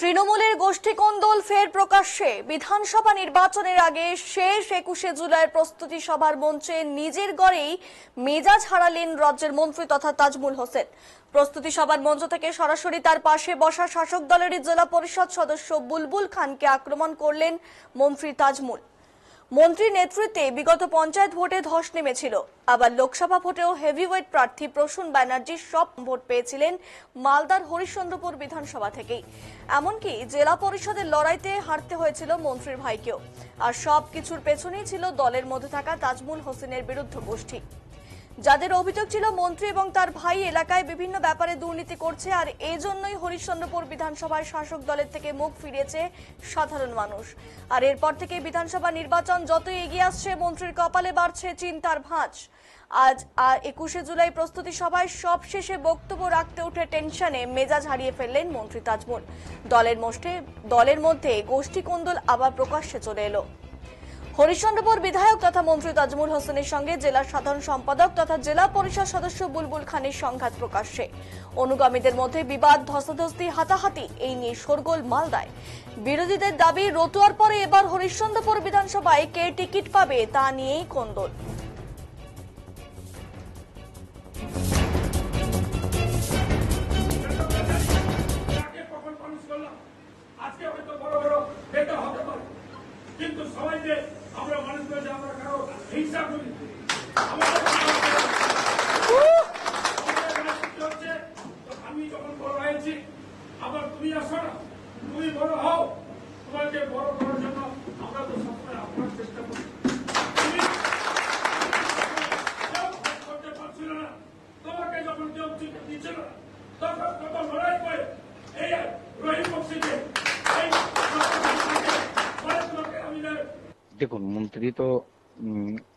তৃণমূলের গোষ্ঠী কোন্দল ফের প্রকাশ্যে। বিধানসভা নির্বাচনের আগে শেষ 21শে জুলাই প্রস্তুতি সভার মঞ্চে নিজের গড়েই মেজাজ হারালেন রাজ্যের মন্ত্রী তথা তাজমুল হোসেন। প্রস্তুতি সভার মঞ্চ থেকে সরাসরি তার পাশে বসা শাসক দলেরই জেলা পরিষদ সদস্য বুলবুল খানকে আক্রমণ করলেন মন্ত্রী তাজমুল। মন্ত্রীর নেতৃত্বে বিগত পঞ্চায়েত ভোটে ধস নেমেছিল, আবার লোকসভা ভোটেও হেভিওয়েট প্রার্থী প্রসূন ব্যানার্জি সব ভোট পেয়েছিলেন মালদার হরিশ্চন্দ্রপুর বিধানসভা থেকেই। এমনকি জেলা পরিষদের লড়াইতে হারতে হয়েছিল মন্ত্রীর ভাইকেও। আর সবকিছুর পেছনেই ছিল দলের মধ্যে থাকা তাজমুল হোসেনের বিরুদ্ধ গোষ্ঠী, যাদের অভিযোগ ছিল মন্ত্রী এবং তার ভাই এলাকায় বিভিন্ন ব্যাপারে দুর্নীতি করছে। আর এই জন্যই হরিশ্চন্দ্রপুর বিধানসভায় শাসক দলের থেকে মুখ ফিরিয়েছে সাধারণ মানুষ। আর এরপর থেকে বিধানসভা নির্বাচন যতই এগিয়ে আসছে, মন্ত্রীর কপালে বাড়ছে চিন্তার ভাঁজ। আজ 21শে জুলাই প্রস্তুতি সভায় সবশেষে বক্তব্য রাখতে উঠে টেনশনে মেজাজ হারিয়ে ফেললেন মন্ত্রী তাজমুল। দলের মধ্যে গোষ্ঠী কোন্দল আবার প্রকাশ্যে চলে এলো। হরিশ্চন্দ্রপুর বিধায়ক তথা মন্ত্রী তাজমুল হোসেনের সঙ্গে জেলা সাধারণ সম্পাদক তথা জেলা পরিষদ সদস্য বুলবুল খানের সংঘাত প্রকাশ্যে। অনুগামীদের মধ্যে বিবাদ, ধস্তাধস্তি, হাতাহাতি, এই নিয়ে শোরগোল মালদায়। বিরোধীদের দাবি রতুয়ার পরে এবার হরিশ্চন্দ্রপুর বিধানসভায় কে টিকিট পাবে তা নিয়েই কোন্দল। কিন্তু সবাই যে আমরা মানুষগুলো যে আমরা কারো হিংসা করি, হচ্ছে আমি যখন বড় হয়েছি, আবার তুমি আসো না, তুমি বড় হও, তোমাকে বড় করার জন্য আমরা তো সবসময় আপনার চেষ্টা করি। তুমি করতে পারছিল না, তোমাকে যখন কেউ দিচ্ছিল না, তখন কত লড়াই করে এই রহিম বক্সিকে দেখুন, মন্ত্রী তো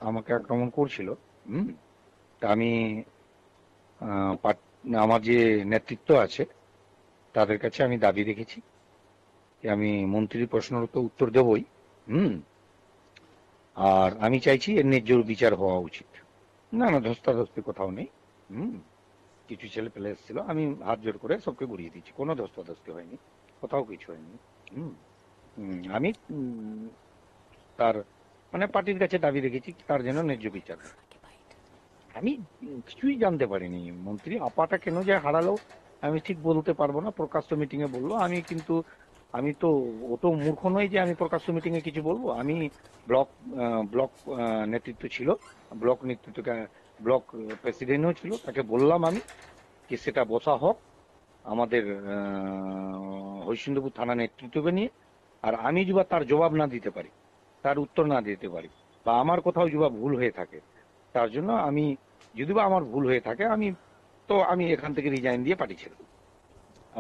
আমাকে আক্রমণ করছিল। তা আমি আমার যে নেতৃত্ব আছে তাদের কাছে আমি দাবি রেখেছি যে আমি মন্ত্রীর প্রশ্নের তো উত্তর দেবই। আর আমি চাইছি এর ন্যায্য বিচার হওয়া উচিত। না, ধস্তাধস্তি কোথাও নেই। কিছু ছেলে পেলে এসেছিল, আমি হাত জোর করে সবকে ঘুরিয়ে দিচ্ছি। কোনো ধস্তাধস্তি হয়নি, কোথাও কিছু হয়নি। আমি তার পার্টির কাছে দাবি রেখেছি তার যেন ন্যায্য বিচার। আমি কিছুই জানতে পারিনি মন্ত্রী আপাটা কেন যে হারালো আমি ঠিক বলতে পারবো না। প্রকাশ্য মিটিং এ বললো, আমি তো অত মূর্খ নই যে আমি প্রকাশ্য মিটিং এ কিছু বলবো। আমি ব্লক নেতৃত্ব ছিল, ব্লক প্রেসিডেন্টও ছিল, তাকে বললাম আমি যে সেটা বসা হোক আমাদের হরিশ্চন্দ্রপুর থানা নেতৃত্বকে নিয়ে। আর আমি যদি তার জবাব না দিতে পারি, তার উত্তর না দিতে পারি, বা আমার কোথাও যদি ভুল হয়ে থাকে, তার জন্য আমি যদি আমার ভুল হয়ে থাকে আমি এখান থেকে রিজাইন দিয়ে পাঠিয়েছিলাম।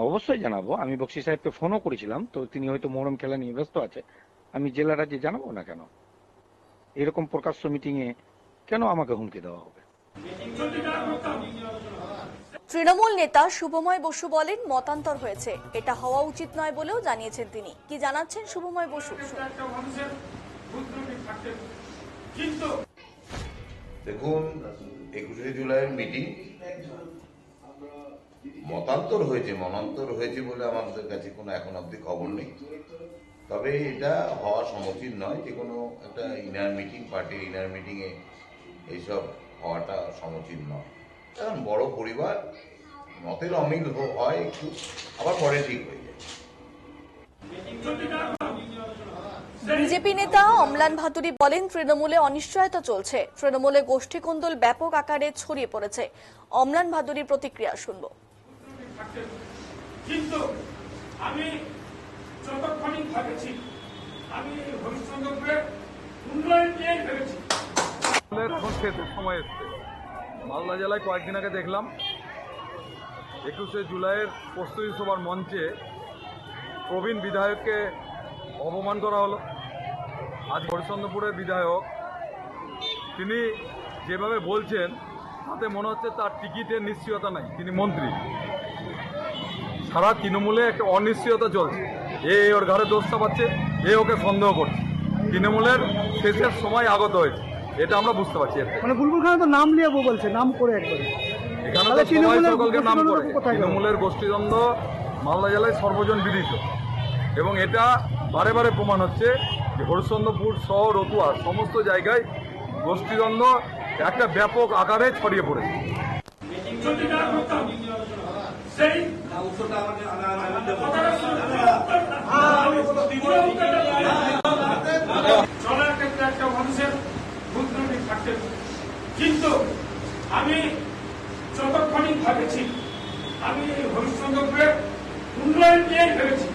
অবশ্যই জানাবো। আমি বক্সি সাহেবকে ফোনও করেছিলাম, তো তিনি হয়তো মোহরম খেলা নিয়ে ব্যস্ত আছে। আমি জেলা রাজ্যে জানাবো না কেন? এরকম প্রকাশ্য মিটিং এ কেন আমাকে হুমকি দেওয়া হবে? তৃণমূল নেতা শুভময় বসু বলেন মতান্তর হয়েছে, এটা হওয়া উচিত নয় বলেও জানিয়েছেন তিনি। কি জানাচ্ছেন শুভময় বসু? দেখুন, 21শে জুলাইয়ের মিটিং মতান্তর হয়েছে বলে আমাদের কাছে কোনো এখন অব্দি খবর নেই। তবে এটা হওয়া সমীচীন নয় যে কোনো একটা ইনার মিটিং, পার্টির ইনার মিটিং এ এইসব হওয়াটা সমীচীন নয়। কারণ বড় পরিবার, মতের অমিল হয় একটু, আবার পরে ঠিক হয়ে যায়। বিজেপি নেতা অম্লান ভাদুরী বলেন তৃণমূলে অনিশ্চয়তা চলছে, তৃণমূলে গোষ্ঠী কোন্দল ব্যাপক আকারে ছড়িয়ে পড়েছে। অম্লান ভাদুরীর প্রতিক্রিয়া শুনব। কিন্তু আমি যতক্ষণই ভেবেছি, আমি হরিশ্চন্দ্রপুরের উন্নয়ন নিয়ে ভেবেছি। এখন শেষের সময় এসছে। মালদা জেলায় কয়েকদিন আগে দেখলাম 21শে জুলাইয়ের প্রস্তুতি সভার মঞ্চে প্রবীণ বিধায়ককে অপমান করা হলো। আজ হরিশ্চন্দ্রপুরের বিধায়ক তিনি যেভাবে বলছেন তাতে মনে হচ্ছে তার টিকিটের নিশ্চয়তা নাই, তিনি মন্ত্রী। সারা তৃণমূলে একটা অনিশ্চয়তা চলছে, ওর ঘরে দোষ চাপাচ্ছে, ওকে সন্দেহ করছে। তৃণমূলের শেষের সময় আগত হয়েছে, এটা আমরা বুঝতে পারছি। বুলবুল খান তো নাম নিয়ে বলছে, নাম করে একবার এখানে তো সবাই সকলকে নাম করে। তৃণমূলের গোষ্ঠীদ্বন্দ্ব মালদা জেলায় সর্বজন বিদিত। এবং এটা বারে বারে প্রমাণ হচ্ছে যে হরিশ্চন্দ্রপুর সহ রতুয়া সমস্ত জায়গায় গোষ্ঠীদ্বন্দ্ব একটা ব্যাপক আকারে ছড়িয়ে পড়েছে। যদি না করতাম সেই চলার ক্ষেত্রে একটা মানুষের বুদ্ধি থাকতে পারে। কিন্তু আমি যতক্ষণই ভাবেছি আমি এই হরিশ্চন্দ্রপুরের উন্নয়ন নিয়ে ভেবেছি।